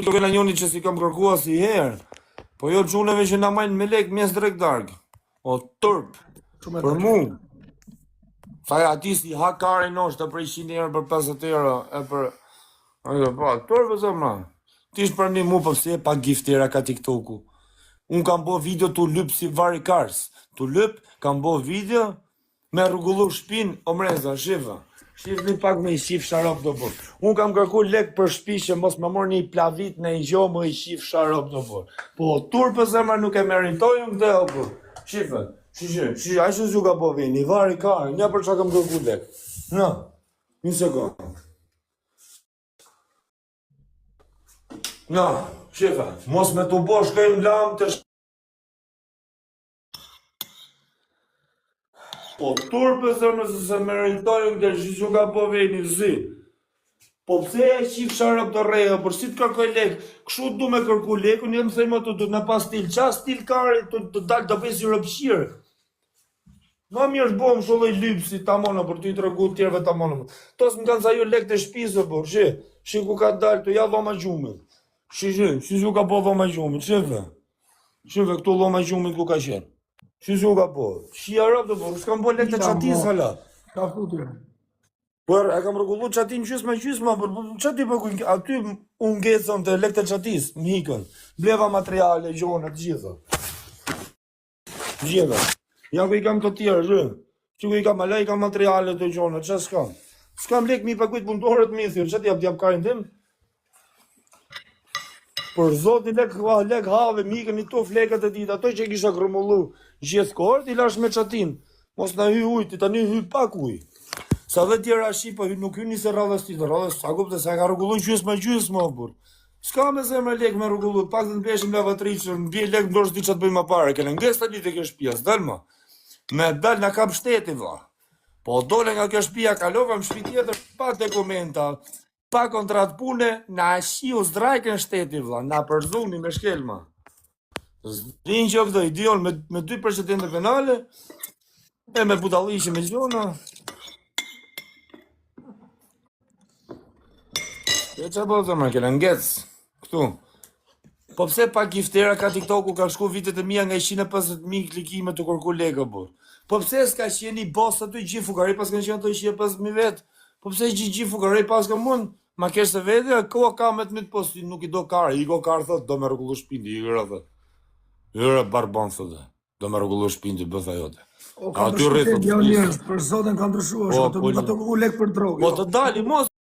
Do kena njoni që si kam kërkua si herë, po jo quneve që na majnë me lek mes drejt darkë. O tërp, për mu. Thaj ati si hakare noshtë për 100 euro për 50 euro e për... Ajo, pa, tërp e zëmna. Ti është për një mu përse e pa giftera ka TikToku. Unë kam bo video të lyp si vari kars. Të lyp, kam bo video me rrugullu shpin o mreza, shiva. Shifni pak me i shif sharop do bërë. Unë kam kërku lek për shpi që mos më mor një plavit në i gjo më i shif sharop do bërë. Po, tur për zemra nuk e meritojnë këtë o bërë. Shifë, shifë, a që ka po vini, vari kare, një për që kam kërku lek. Në, një sekundë. Në, shifë, mos me të bosh kejmë lamë të Po, tur për zërmë se meritojnë këtë që ka po veni zi. Po pse e qif sharap të reja, për si të kërkoj lek, këshu du me kërku leku, një më thejmë të du në pas stil, qa stil kare të dalë të pesi rëpshirë. Ma mirë shbo më shulloj lypsi të amonë, për të i të rëgu tjerve të amonë. Tos më kanë sa ju lek të shpisë, por, shi ku ka dalë të ja dhoma gjumit. Shi su ka po dhoma gjumit, shive këtu dhoma gjumit ku ka qenë. Që su ka po? Shi arab të po, s'kam po lek të qatis hala. Ka futur. Por, e kam rëgullu qatin qysma, por qati për kujnë, aty unë ngecën të lek të qatis, mikën. Bleva materiale, gjonët, gjitha. Gjitha. Ja ku i kam të tjerë, që ku i kam ala, i kam materiale të gjonët, që s'kam? S'kam lek mi për kujtë punëtorët mi thyrë, që t'jap karin tim? Por zoti lek have, mikën i tof lekët e ditë, ato që kisha grumullu gjithë kohët, i lash me qatin. Mos në hy ujtë, tani hy pak ujë. Sa dhe tjera shqipa, nuk hy njëse radhës ti, radhës, sa kupte, sa ka rrugullu gjysmë, burë. S'ka me zemre lek me rrugullu, pak të në peshim lavatricë, në bje lek në dorës di që të bëjmë apare, kene nges të një të kjo shpijas, dalma. Me dal në kap shteti, va. Po dole nga kjo shpija, kalova më shpi tjetër, pa dokumenta, pa kontrat pune, na shiu zdrajken shteti, vla, na përzuni me shkelma. Zdinë që këtë idion me 2% penale, e me budalishi me gjona. E që po të më kene ngec, këtu. Po pse pa giftera ka TikToku ka shku vitet e mija nga 150.000 klikime të kërku leka, bur. Po pse s'ka qeni boss aty gjithë fukari, pas kanë qenë ato 150.000 vetë. Po pse gjithë fukari pas ka mund, ma kesh se vete, koha ka me të mitë, po si nuk i do kare, i go kare, thot, do me rëgullu shpindi, i gëra, thot. Jure barban, thot, do me rëgullu shpindi, bëtha jote. O, ka ndryshuar, për zotën ka ndryshuar, ato ku lek për drogë. Po të dali, mos